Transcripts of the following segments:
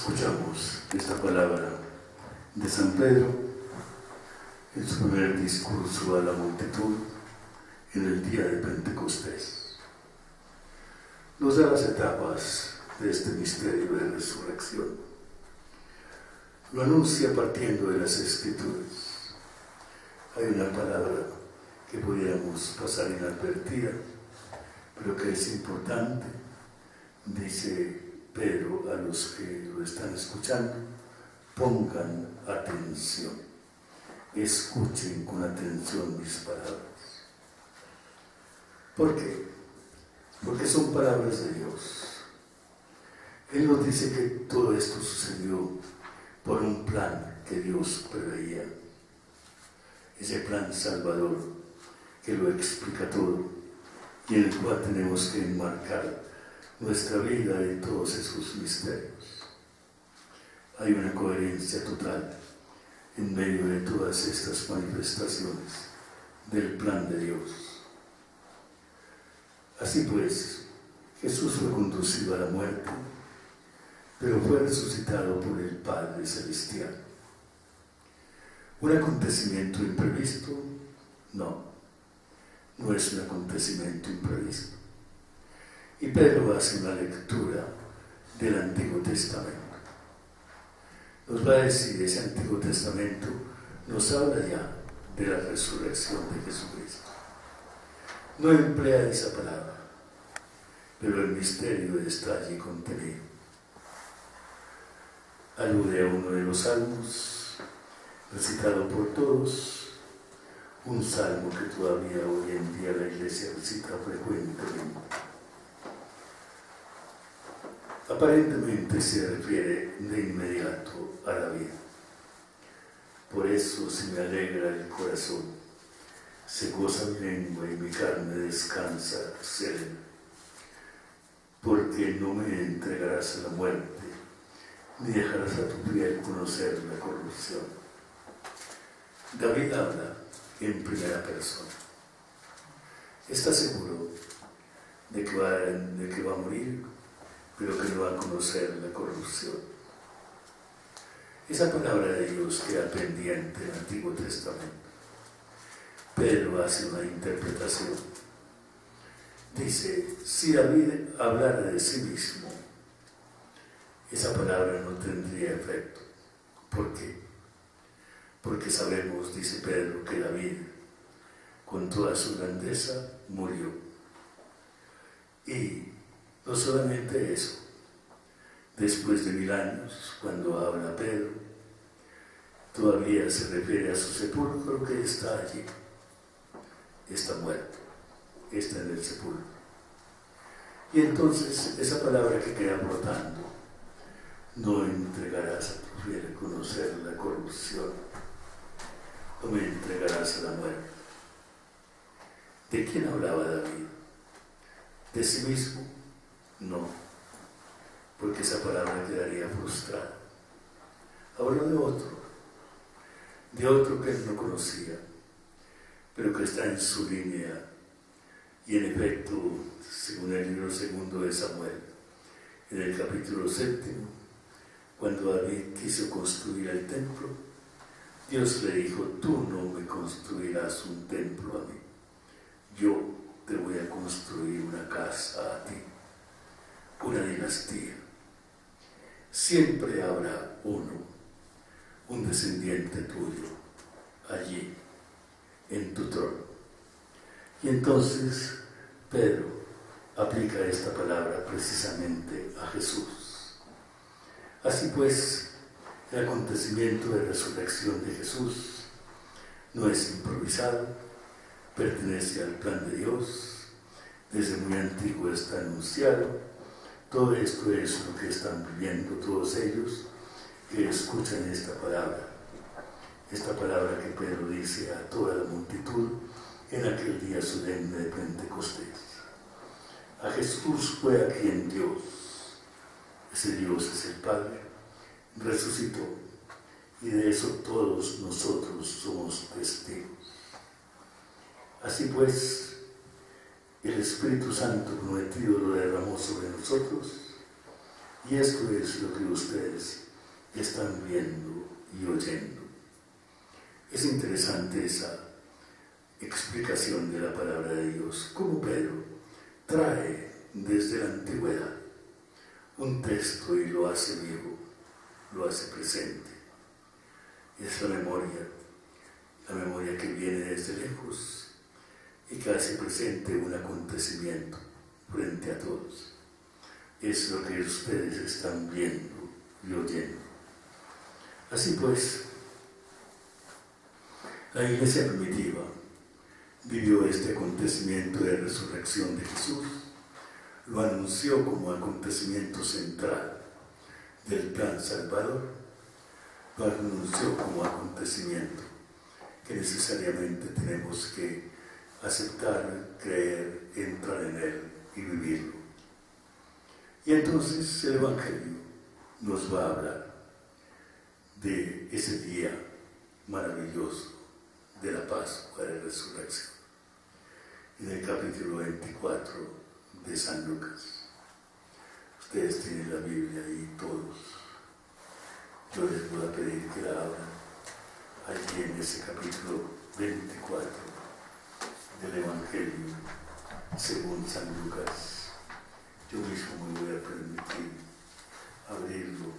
Escuchamos esta palabra de San Pedro en su primer discurso a la multitud en el día de Pentecostés. Nos da las etapas de este misterio de resurrección. Lo anuncia partiendo de las Escrituras. Hay una palabra que pudiéramos pasar inadvertida, pero que es importante. Dice Pedro a los que lo están escuchando: pongan atención, escuchen con atención mis palabras. ¿Por qué? Porque son palabras de Dios. Él nos dice que todo esto sucedió por un plan que Dios preveía. Ese plan salvador que lo explica todo y en el cual tenemos que enmarcar nuestra vida y todos esos misterios. Hay una coherencia total en medio de todas estas manifestaciones del plan de Dios. Así pues, Jesús fue conducido a la muerte, pero fue resucitado por el Padre Celestial. ¿Un acontecimiento imprevisto? No es un acontecimiento imprevisto. Y Pedro hace una lectura del Antiguo Testamento. Nos va a decir, ese Antiguo Testamento nos habla ya de la resurrección de Jesucristo. No emplea esa palabra, pero el misterio está allí contenido. Alude a uno de los salmos, recitado por todos, un salmo que todavía hoy en día la Iglesia recita frecuentemente. Aparentemente se refiere de inmediato a la vida. Por eso, si me alegra el corazón, se goza mi lengua y mi carne descansa serena, porque no me entregarás a la muerte, ni dejarás a tu fiel conocer la corrupción. David habla en primera persona. Está seguro de que va a morir, pero que no va a conocer la corrupción. Esa palabra de Dios queda pendiente en el Antiguo Testamento. Pedro hace una interpretación. Dice, si David hablara de sí mismo, esa palabra no tendría efecto. ¿Por qué? Porque sabemos, dice Pedro, que David, con toda su grandeza, murió. Y no solamente eso, después de 1000 años, cuando habla Pedro, todavía se refiere a su sepulcro que está allí, está muerto, está en el sepulcro. Y entonces esa palabra que queda brotando, no entregarás a tu fiel conocer la corrupción, no me entregarás a la muerte. ¿De quién hablaba David? ¿De sí mismo? No, porque esa palabra quedaría frustrada. Habla de otro que él no conocía, pero que está en su línea. Y en efecto, según el libro segundo de Samuel, en el capítulo 7, cuando David quiso construir el templo, Dios le dijo: tú no me construirás un templo a mí, yo te voy a construir una casa a ti, una dinastía. Siempre habrá un descendiente tuyo, allí, en tu trono. Y entonces Pedro aplica esta palabra precisamente a Jesús. Así pues, el acontecimiento de resurrección de Jesús no es improvisado, pertenece al plan de Dios, desde muy antiguo está anunciado. Todo esto es lo que están viviendo todos ellos que escuchan esta palabra que Pedro dice a toda la multitud en aquel día solemne de Pentecostés. A Jesús fue a quien Dios, ese Dios es el Padre, resucitó, y de eso todos nosotros somos testigos. Así pues, el Espíritu Santo prometido lo derramó sobre nosotros Y esto es lo que ustedes están viendo y oyendo. Es interesante esa explicación de la palabra de Dios, como Pedro trae desde la antigüedad un texto y lo hace vivo, lo hace presente. Es la memoria que viene desde lejos y que hace presente un acontecimiento frente a todos. Es lo que ustedes están viendo y oyendo. Así pues, la iglesia primitiva vivió este acontecimiento de resurrección de Jesús, lo anunció como acontecimiento central del plan salvador, lo anunció como acontecimiento que necesariamente tenemos que aceptar, creer, entrar en él y vivirlo. Y entonces el Evangelio nos va a hablar de ese día maravilloso de la Pascua de la Resurrección y del capítulo 24 de San Lucas. Ustedes tienen la Biblia y todos. Yo les voy a pedir que la abran allí en ese capítulo 24 del Evangelio según San Lucas. Yo mismo me voy a permitir abrirlo.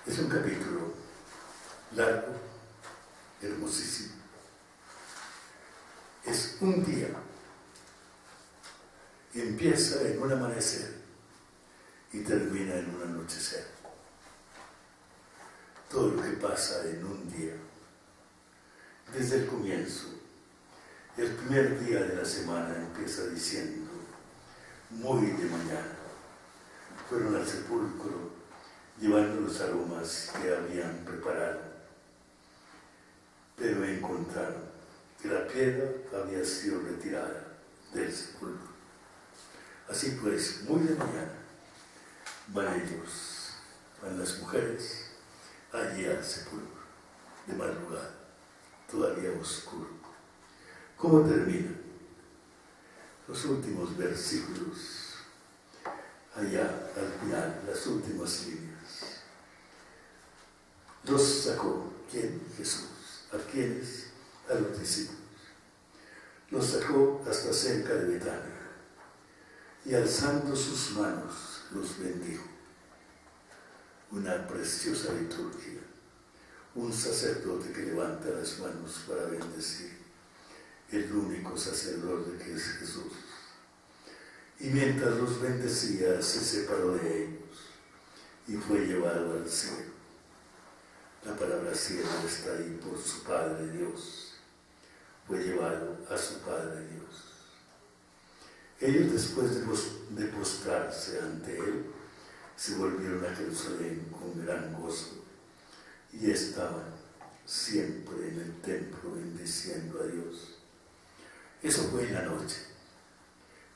Es un capítulo largo, hermosísimo. Es un día. Empieza en un amanecer y termina en un anochecer. Todo lo que pasa en un día. Desde el comienzo, el primer día de la semana empieza diciendo, muy de mañana, fueron al sepulcro llevando los aromas que habían preparado, pero encontraron que la piedra había sido retirada del sepulcro. Así pues, muy de mañana, van las mujeres allí al sepulcro, de madrugada, todavía oscuro. ¿Cómo termina? Los últimos versículos, allá al final, las últimas líneas. Los sacó, ¿quién? Jesús. ¿A quiénes? A los discípulos. Los sacó hasta cerca de Betania y alzando sus manos los bendijo. Una preciosa liturgia. Un sacerdote que levanta las manos para bendecir. El único sacerdote que es Jesús. Y mientras los bendecía, se separó de ellos y fue llevado al cielo. La palabra cielo está ahí por su Padre Dios. Fue llevado a su Padre Dios. Ellos, después de postrarse ante él, se volvieron a Jerusalén con gran gozo y estaban siempre en el templo bendiciendo a Dios. Eso fue en la noche.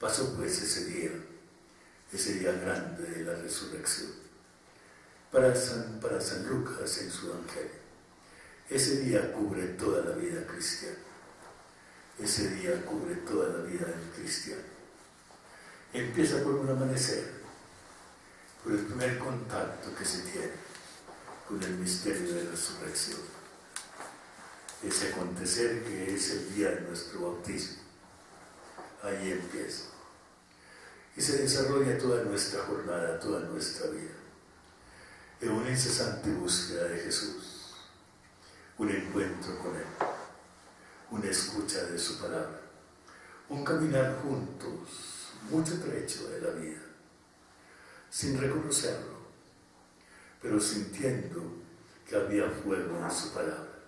Pasó pues ese día grande de la resurrección. Para San Lucas en su Evangelio, ese día cubre toda la vida cristiana. Ese día cubre toda la vida del cristiano. Empieza por un amanecer, por el primer contacto que se tiene con el misterio de la resurrección. Ese acontecer que es el día de nuestro bautismo. Ahí empieza. Y se desarrolla toda nuestra jornada, toda nuestra vida. En una incesante búsqueda de Jesús, un encuentro con Él, una escucha de su palabra, un caminar juntos, mucho trecho de la vida, sin reconocerlo, pero sintiendo que había fuego en su palabra.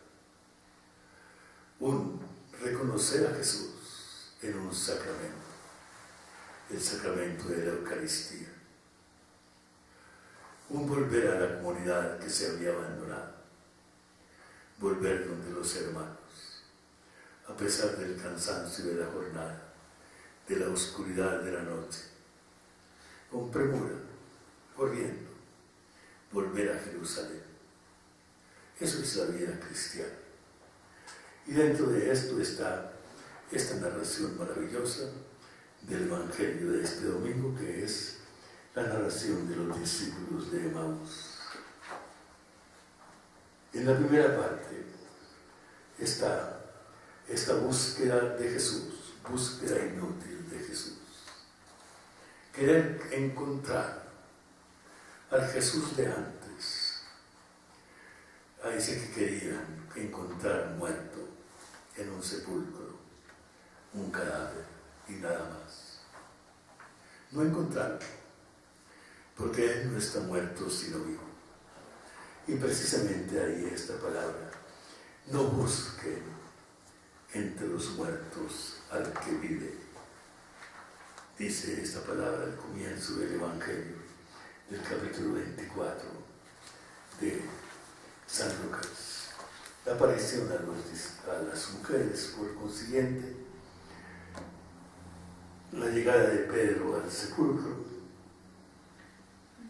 Un reconocer a Jesús en un sacramento, el sacramento de la Eucaristía. Un volver a la comunidad que se había abandonado, volver donde los hermanos, a pesar del cansancio de la jornada, de la oscuridad de la noche, con premura, corriendo, volver a Jerusalén. Eso es la vida cristiana. Y dentro de esto está esta narración maravillosa del Evangelio de este domingo, que es la narración de los discípulos de Emaús. En la primera parte está esta búsqueda de Jesús, búsqueda inútil de Jesús. Querer encontrar al Jesús de antes. Ahí sí que querían encontrar muerto en un sepulcro, un cadáver y nada más. No encontrarlo, porque Él no está muerto sino vivo. Y precisamente ahí esta palabra: no busquen entre los muertos al que vive. Dice esta palabra al comienzo del Evangelio, del capítulo 24 de San Lucas. La aparición a las mujeres, por consiguiente, la llegada de Pedro al sepulcro,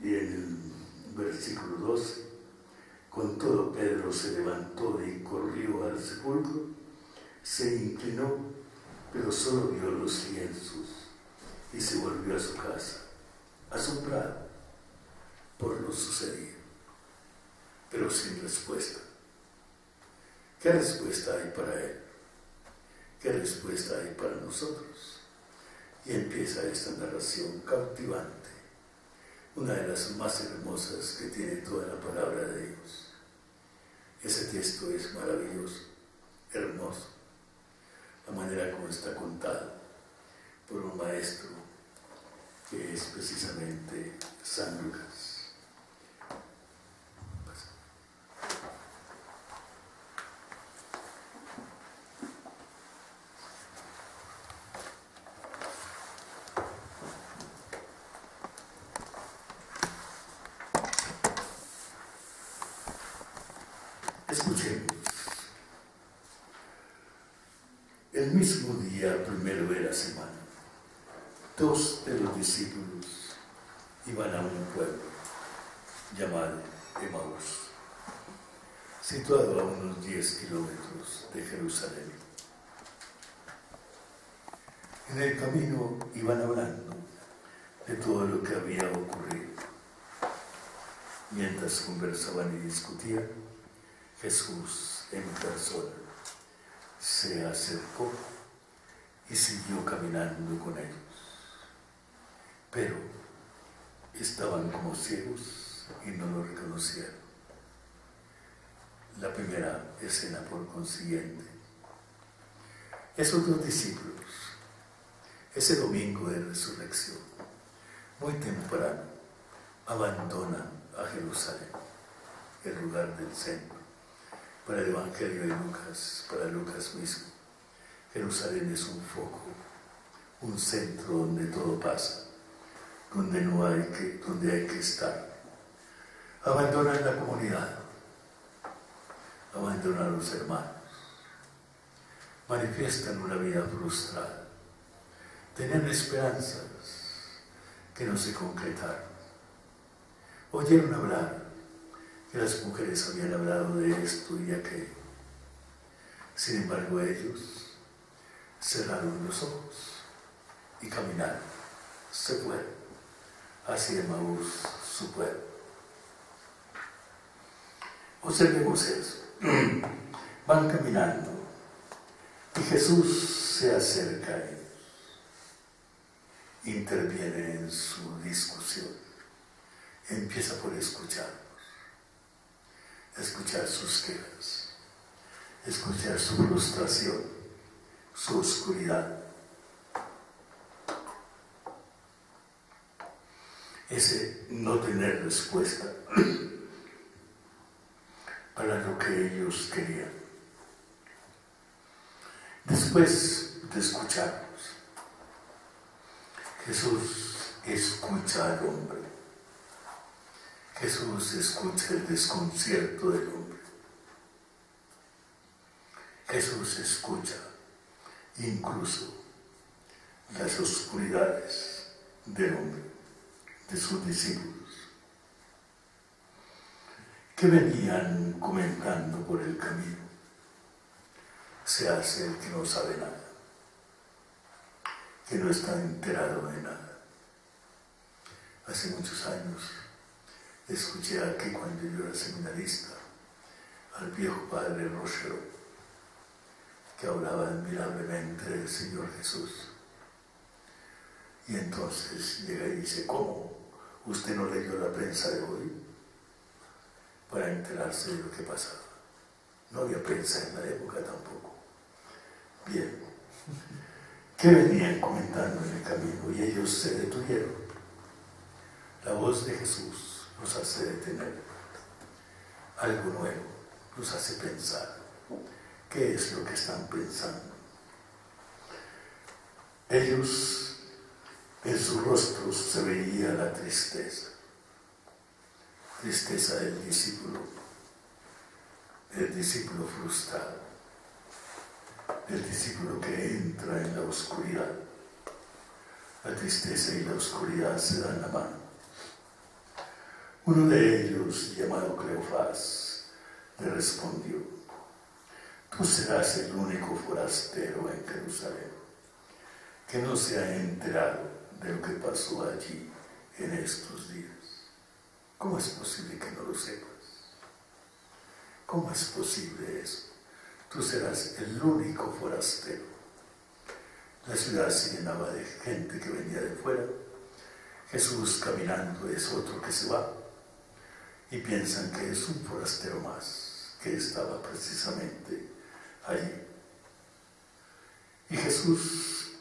y en el versículo 12, con todo Pedro se levantó y corrió al sepulcro, se inclinó, pero solo vio los lienzos y se volvió a su casa, asombrado por lo sucedido, pero sin respuesta. ¿Qué respuesta hay para él? ¿Qué respuesta hay para nosotros? Y empieza esta narración cautivante, una de las más hermosas que tiene toda la palabra de Dios. Ese texto es maravilloso, hermoso, la manera como está contado por un maestro que es precisamente San Lucas. Escuchemos. El mismo día primero de la semana, 2 de los discípulos iban a un pueblo llamado Emaús, situado a unos 10 kilómetros de Jerusalén. En el camino iban hablando de todo lo que había ocurrido. Mientras conversaban y discutían, Jesús en persona se acercó y siguió caminando con ellos. Pero estaban como ciegos y no lo reconocieron. La primera escena, por consiguiente. Esos 2 discípulos, ese domingo de resurrección, muy temprano, abandonan a Jerusalén, el lugar del centro. Para el Evangelio de Lucas, para Lucas mismo, Jerusalén es un foco, un centro donde todo pasa, donde hay que estar. Abandonan la comunidad, abandonan a los hermanos, manifiestan una vida frustrada, tenían esperanzas que no se concretaron. Oyeron hablar que las mujeres habían hablado de esto y aquello. Sin embargo, ellos cerraron los ojos y caminaron, se fueron hacia Emaús, su pueblo. Observemos eso. Van caminando y Jesús se acerca a ellos, interviene en su discusión, empieza por escuchar sus quejas, escuchar su frustración, su oscuridad. Ese no tener respuesta para lo que ellos querían. Después de escucharlos, Jesús escucha al hombre. Jesús escucha el desconcierto del hombre. Jesús escucha incluso las oscuridades del hombre, de sus discípulos, que venían comentando por el camino. Se hace el que no sabe nada. que no está enterado de nada. Hace muchos años escuché aquí, cuando yo era seminarista, al viejo padre Rochero, que hablaba admirablemente del Señor Jesús. Y entonces llega y dice: ¿cómo? ¿Usted no leyó la prensa de hoy para enterarse de lo que pasaba? No había prensa en la época tampoco. Bien, ¿qué venían comentando en el camino? Y ellos se detuvieron. La voz de Jesús los hace detener. Algo nuevo los hace pensar. ¿Qué es lo que están pensando? Ellos, en sus rostros se veía la tristeza. Tristeza del discípulo frustrado, el discípulo que entra en la oscuridad. La tristeza y la oscuridad se dan la mano. Uno de ellos, llamado Cleofás, le respondió: tú serás el único forastero en Jerusalén que no se ha enterado de lo que pasó allí en estos días. ¿Cómo es posible que no lo sepas? ¿Cómo es posible eso? Tú serás el único forastero. La ciudad se llenaba de gente que venía de fuera. Jesús caminando es otro que se va. Y piensan que es un forastero más, que estaba precisamente allí. Y Jesús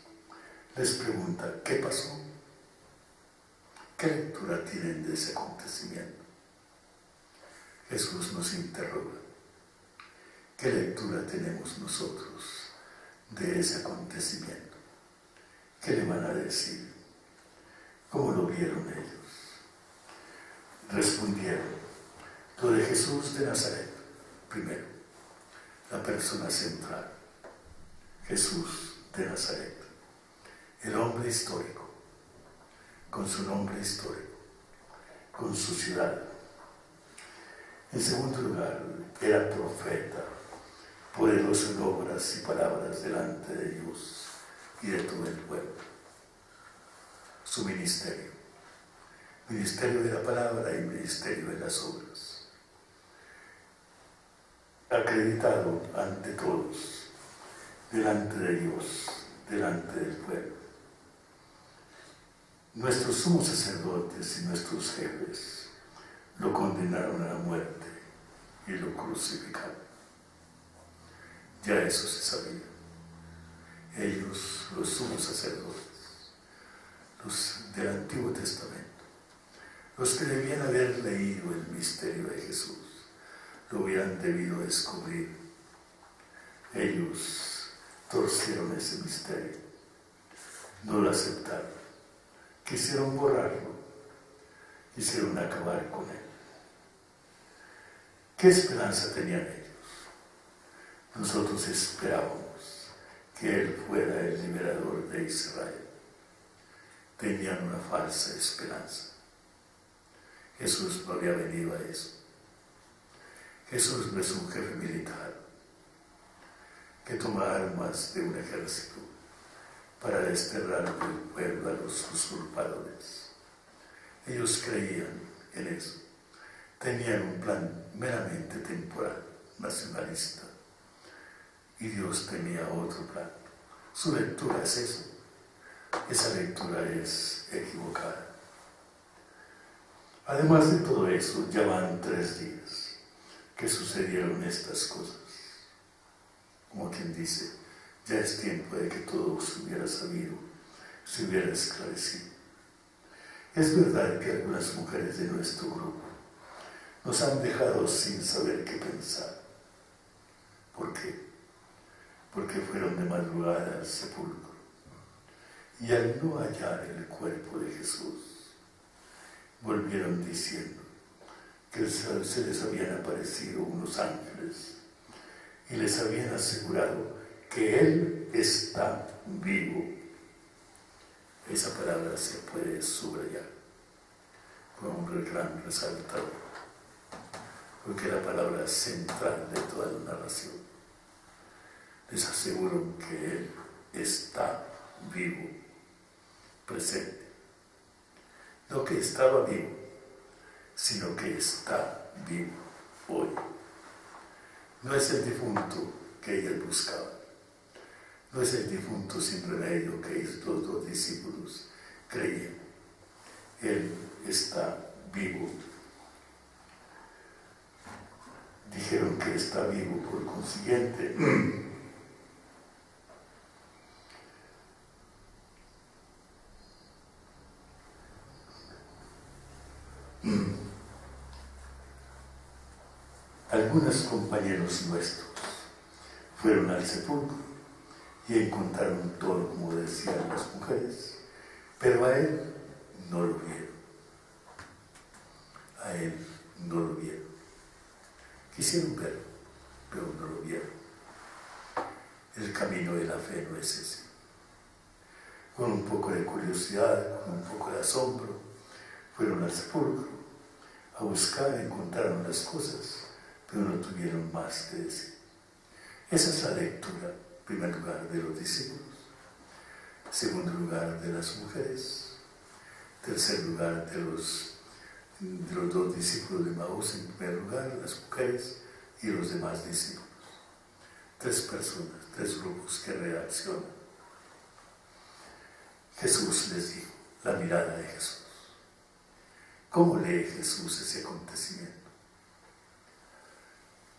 les pregunta: ¿qué pasó? ¿Qué lectura tienen de ese acontecimiento? Jesús nos interroga: ¿qué lectura tenemos nosotros de ese acontecimiento? ¿Qué le van a decir? ¿Cómo lo vieron ellos? Respondieron: lo de Jesús de Nazaret, primero, la persona central, Jesús de Nazaret, el hombre histórico, con su nombre histórico, con su ciudad. En segundo lugar, era profeta, poderoso en obras y palabras delante de Dios y de todo el pueblo. Su ministerio de la palabra y ministerio de las obras, acreditado ante todos, delante de Dios, delante del pueblo. Nuestros sumos sacerdotes y nuestros jefes lo condenaron a la muerte y lo crucificaron. Ya eso se sabía. Ellos, los sumos sacerdotes, los del Antiguo Testamento, los que debían haber leído el misterio de Jesús, lo hubieran debido descubrir. Ellos torcieron ese misterio, no lo aceptaron, quisieron borrarlo, quisieron acabar con él. ¿Qué esperanza tenían ellos? Nosotros esperábamos que Él fuera el liberador de Israel. Tenían una falsa esperanza. Jesús no había venido a eso. Jesús no es un jefe militar que toma armas de un ejército para desterrar del pueblo a los usurpadores. Ellos creían en eso. Tenían un plan meramente temporal, nacionalista. Y Dios tenía otro plan. Su lectura es eso. Esa lectura es equivocada. Además de todo eso, ya van 3 días que sucedieron estas cosas. Como quien dice, ya es tiempo de que todo se hubiera sabido, se hubiera esclarecido. Es verdad que algunas mujeres de nuestro grupo nos han dejado sin saber qué pensar. ¿Por qué? Porque fueron de madrugada al sepulcro y al no hallar el cuerpo de Jesús, volvieron diciendo que se les habían aparecido unos ángeles y les habían asegurado que Él está vivo. Esa palabra se puede subrayar con un gran resaltador, porque es la palabra central de toda la narración. Les aseguro que Él está vivo. presente. No que estaba vivo, sino que está vivo hoy. No es el difunto que ellos buscaban. No es el difunto sin remedio que los dos discípulos creían. Él está vivo. Dijeron que está vivo, por consiguiente, algunos compañeros nuestros fueron al sepulcro y encontraron todo como decían las mujeres, pero a él no lo vieron. A él no lo vieron. Quisieron verlo, pero no lo vieron. El camino de la fe no es ese. Con un poco de curiosidad, con un poco de asombro, fueron al sepulcro a buscar, encontraron las cosas, pero no tuvieron más que decir. Esa es la lectura, en primer lugar, de los discípulos, segundo lugar, de las mujeres, tercer lugar, de los dos discípulos de Maús, en primer lugar, las mujeres y los demás discípulos. Tres personas, tres grupos que reaccionan. Jesús les dijo, la mirada de Jesús. ¿Cómo lee Jesús ese acontecimiento?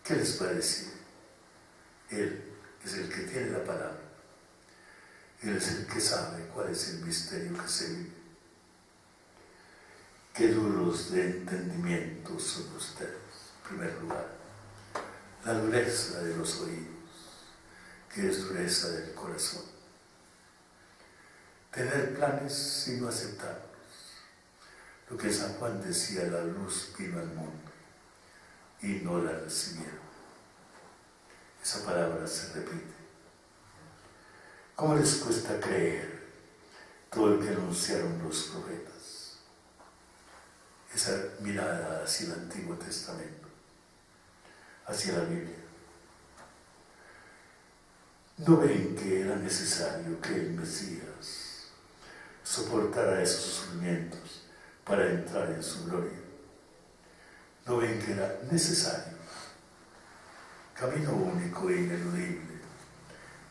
¿Qué les va a decir? Él es el que tiene la palabra. Él es el que sabe cuál es el misterio que se vive. Qué duros de entendimiento son ustedes, en primer lugar. La dureza de los oídos, que es dureza del corazón. Tener planes y no aceptarlos. Lo que San Juan decía, la luz vino al mundo y no la recibieron. Esa palabra se repite. ¿Cómo les cuesta creer todo lo que anunciaron los profetas? Esa mirada hacia el Antiguo Testamento, hacia la Biblia. ¿No ven que era necesario que el Mesías soportara esos sufrimientos para entrar en su gloria? ¿No ven que era necesario? Camino único e ineludible.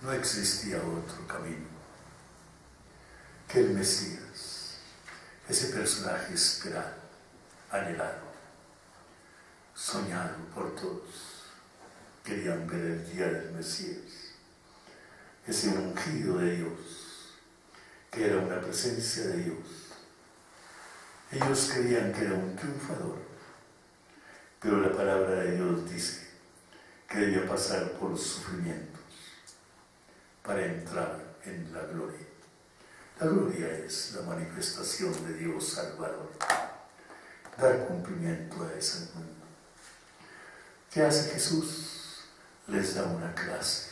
No existía otro camino. Que el Mesías, ese personaje esperado, anhelado, soñado por todos, querían ver el día del Mesías, ese ungido de Dios, que era una presencia de Dios. Ellos creían que era un triunfador, pero la palabra de Dios dice que debía pasar por los sufrimientos para entrar en la gloria. La gloria es la manifestación de Dios Salvador, dar cumplimiento a ese mundo. ¿Qué hace Jesús? Les da una clase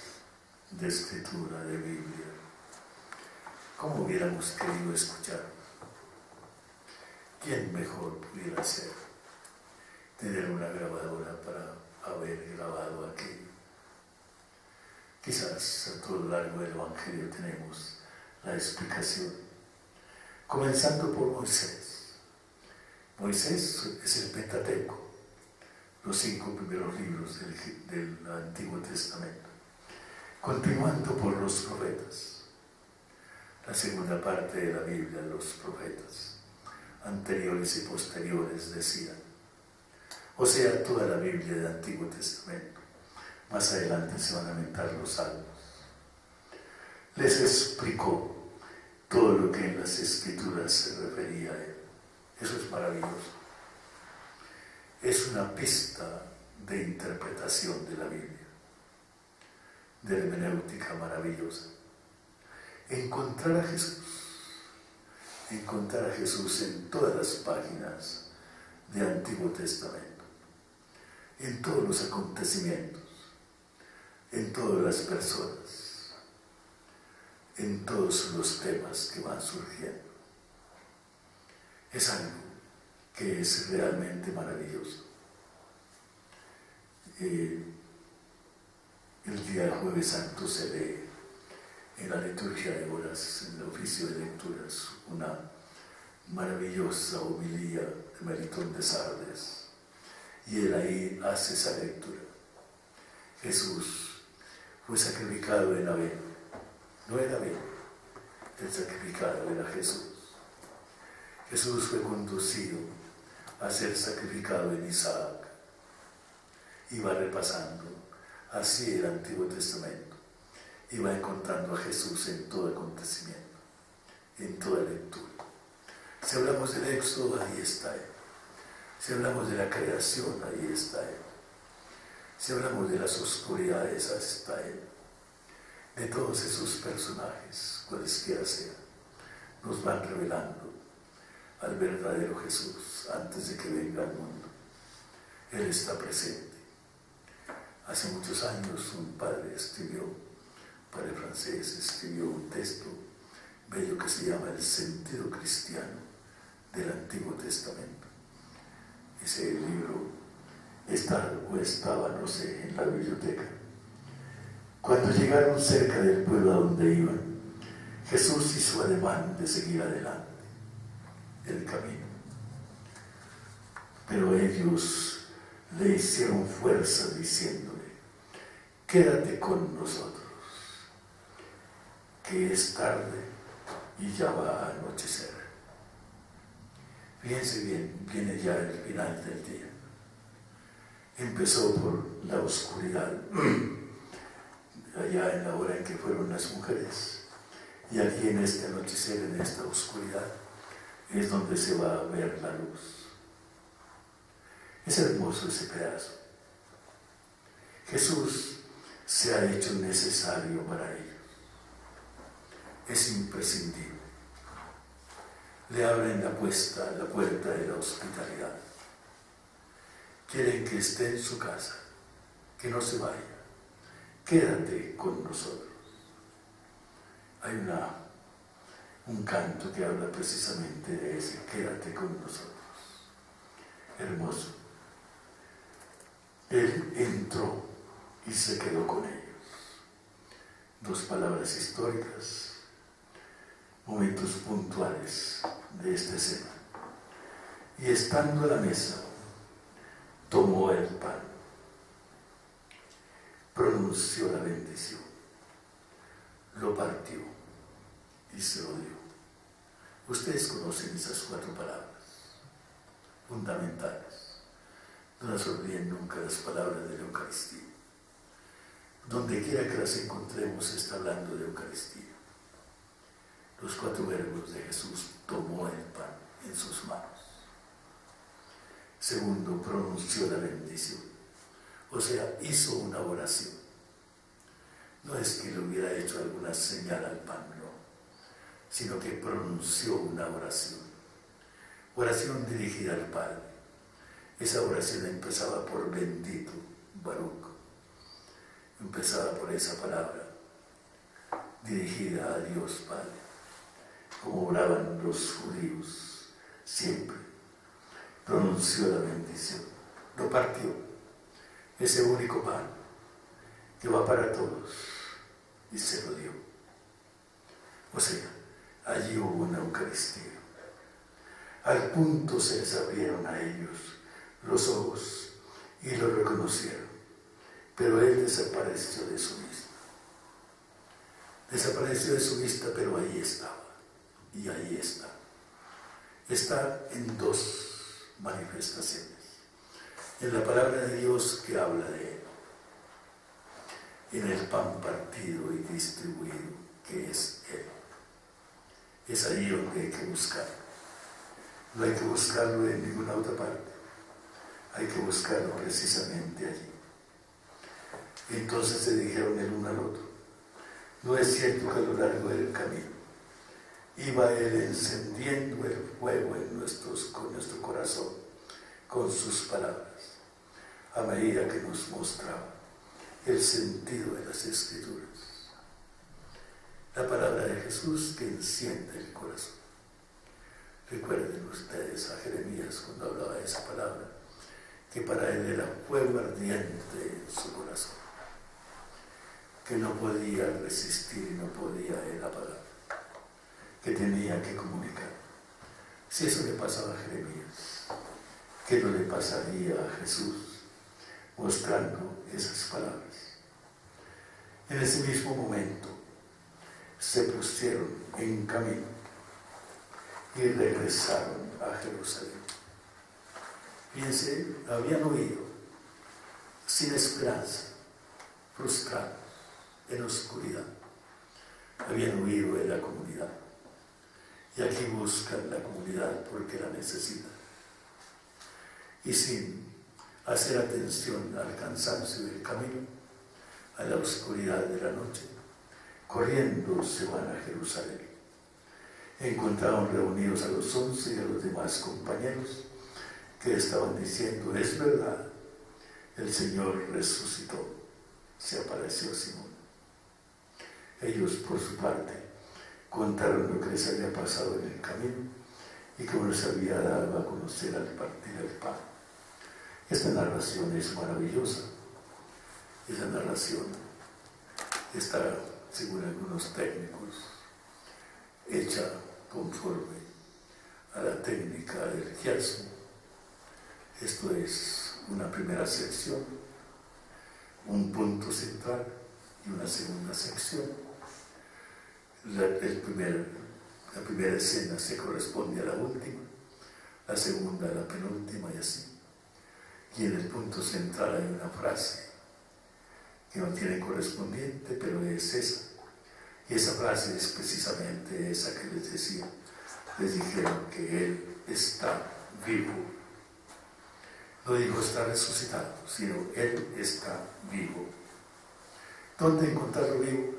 de escritura, de Biblia. ¿Cómo hubiéramos querido escuchar? ¿Quién mejor pudiera ser? Tener una grabadora para haber grabado aquello. Quizás a todo lo largo del Evangelio tenemos la explicación. Comenzando por Moisés. Moisés es el Pentateuco, los 5 primeros libros del Antiguo Testamento. Continuando por los profetas. La segunda parte de la Biblia, los profetas, anteriores y posteriores, decían. O sea, toda la Biblia del Antiguo Testamento. Más adelante se van a mentar los salmos. Les explicó todo lo que en las Escrituras se refería a él. Eso es maravilloso. Es una pista de interpretación de la Biblia, de hermenéutica maravillosa. Encontrar a Jesús en todas las páginas del Antiguo Testamento, en todos los acontecimientos, en todas las personas, en todos los temas que van surgiendo. Es algo que es realmente maravilloso. El día del Jueves Santo se lee en la liturgia de horas, en el oficio de lecturas, una maravillosa homilía de Melitón de Sardes. Y él ahí hace esa lectura. Jesús fue sacrificado en Abel. No era Abel, el sacrificado era Jesús. Jesús fue conducido a ser sacrificado en Isaac. Iba repasando así el Antiguo Testamento. Iba encontrando a Jesús en todo acontecimiento, en toda lectura. Si hablamos del Éxodo, ahí está Él. Si hablamos de la creación, ahí está Él. Si hablamos de las oscuridades, ahí está Él. De todos esos personajes, cualesquiera sean, nos van revelando al verdadero Jesús antes de que venga al mundo. Él está presente. Hace muchos años un padre francés, escribió un texto bello que se llama El sentido cristiano del Antiguo Testamento. Ese libro estaba, no sé, en la biblioteca. Cuando llegaron cerca del pueblo a donde iban, Jesús hizo ademán de seguir adelante el camino. Pero ellos le hicieron fuerza diciéndole: quédate con nosotros, que es tarde y ya va a anochecer. Fíjense bien, viene ya el final del día. Empezó por la oscuridad, allá en la hora en que fueron las mujeres, y aquí en este anochecer, en esta oscuridad, es donde se va a ver la luz. Es hermoso ese pedazo. Jesús se ha hecho necesario para ellos. Es imprescindible. Le abren la puerta de la hospitalidad. Quieren que esté en su casa, que no se vaya. Quédate con nosotros. Hay un canto que habla precisamente de ese: quédate con nosotros. Hermoso. Él entró y se quedó con ellos. Dos palabras históricas, momentos puntuales de esta escena. Y estando a la mesa, tomó el pan, pronunció la bendición, lo partió y se lo dio. Ustedes conocen esas 4 palabras fundamentales. No las olviden nunca, las palabras de la Eucaristía. Donde quiera que las encontremos, está hablando de Eucaristía. Los 4 verbos de Jesús: tomó el pan en sus manos. Segundo, pronunció la bendición. O sea, hizo una oración. No es que le hubiera hecho alguna señal al pan, no, sino que pronunció una oración. Oración dirigida al Padre. Esa oración empezaba por bendito, Baruch. Empezaba por esa palabra, dirigida a Dios Padre, como oraban los judíos siempre. Pronunció la bendición, lo partió, ese único pan que va para todos, y se lo dio. O sea, allí hubo una Eucaristía. Al punto se les abrieron a ellos los ojos y lo reconocieron, pero él desapareció de su vista. Desapareció de su vista, pero ahí estaba, y ahí está. Está en 2 manifestaciones. En la palabra de Dios que habla de él, en el pan partido y distribuido, que es él. Es ahí donde hay que buscarlo. No hay que buscarlo en ninguna otra parte. Hay que buscarlo precisamente allí. Entonces se dijeron el uno al otro: no es cierto que a lo largo del camino iba él encendiendo el fuego en con nuestro corazón con sus palabras, a medida que nos mostraba el sentido de las Escrituras. La palabra de Jesús que enciende el corazón. Recuerden ustedes a Jeremías cuando hablaba de esa palabra, que para él era fuego ardiente en su corazón. que no podía resistir y no podía él apagar, que tenía que comunicar. Si eso le pasaba a Jeremías, ¿qué no le pasaría a Jesús mostrando esas palabras? En ese mismo momento se pusieron en camino y regresaron a Jerusalén. Fíjense, habían huido sin esperanza, frustrados, en oscuridad. Habían huido de la comunidad. Y aquí buscan la comunidad porque la necesitan. Y sin hacer atención al cansancio del camino, a la oscuridad de la noche, corriendo se van a Jerusalén. Encontraron reunidos a los 11 y a los demás compañeros que estaban diciendo: es verdad, el Señor resucitó, se apareció a Simón. Ellos, por su parte, contaron lo que les había pasado en el camino y cómo les había dado a conocer al partir el pan. Esta narración es maravillosa. Esa narración está, según algunos técnicos, hecha conforme a la técnica del quiasmo. Esto es una primera sección, un punto central y una segunda sección. La primera escena se corresponde a la última, la segunda a la penúltima y así. Y en el punto central hay una frase que no tiene correspondiente, pero es esa. Y esa frase es precisamente esa que les decía. Les dijeron que Él está vivo. No dijo está resucitado, sino Él está vivo. ¿Dónde encontrarlo vivo?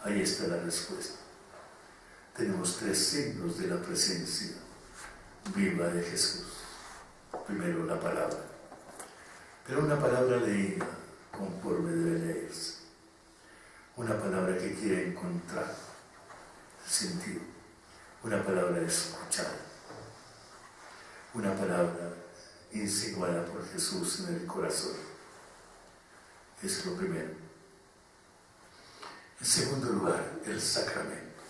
Ahí está la respuesta. Tenemos 3 signos de la presencia viva de Jesús. Primero, la palabra, pero una palabra leída conforme debe leerse. Una palabra que quiere encontrar sentido. Una palabra escuchada. Una palabra insinuada por Jesús en el corazón. Es lo primero. En segundo lugar, el sacramento.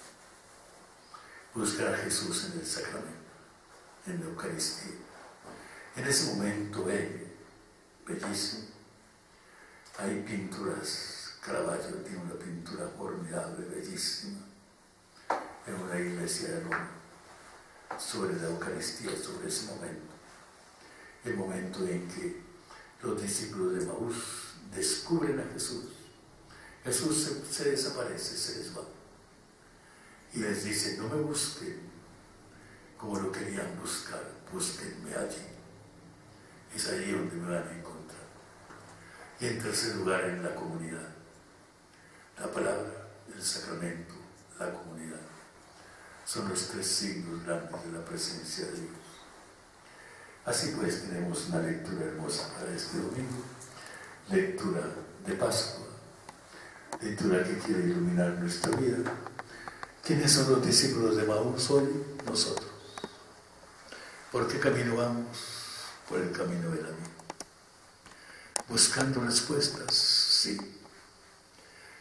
Buscar a Jesús en el sacramento, en la Eucaristía. En ese momento bellísimo. Hay pinturas. Caravaggio tiene una pintura formidable, bellísima, en una iglesia de Roma, sobre la Eucaristía, sobre ese momento. El momento en que los discípulos de Maús descubren a Jesús. Jesús se desaparece, se les va. Y les dice: no me busquen como lo querían buscar, búsquenme allí. Es ahí donde me van a encontrar. Y en tercer lugar, en la comunidad. La palabra, el sacramento, la comunidad. Son los 3 signos grandes de la presencia de Dios. Así pues, tenemos una lectura hermosa para este domingo. Lectura de Pascua. Lectura que quiere iluminar nuestra vida. ¿Quiénes son los discípulos de Maús hoy? Nosotros. ¿Por qué camino vamos? Por el camino de la vida. Buscando respuestas, sí.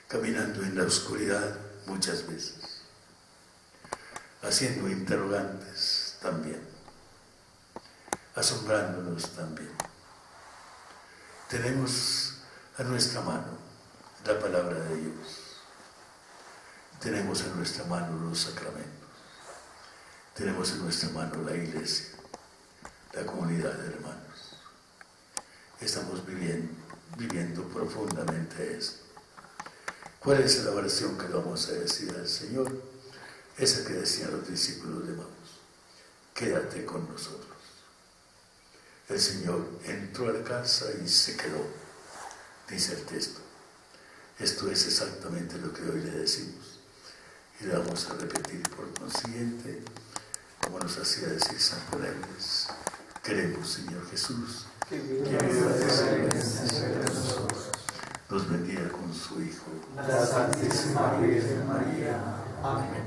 Caminando en la oscuridad muchas veces. Haciendo interrogantes también. Asombrándonos también. Tenemos a nuestra mano la palabra de Dios. Tenemos en nuestra mano los sacramentos. Tenemos en nuestra mano la iglesia, la comunidad de hermanos. Estamos viviendo profundamente eso. ¿Cuál es la oración que vamos a decir al Señor? Esa que decían los discípulos de Maús: quédate con nosotros. El Señor entró a la casa y se quedó, dice el texto. Esto es exactamente lo que hoy le decimos. Y le vamos a repetir por consiguiente, como nos hacía decir San Polemnes: queremos, Señor Jesús, que nos bendiga con su Hijo, la Santísima Virgen María. Amén.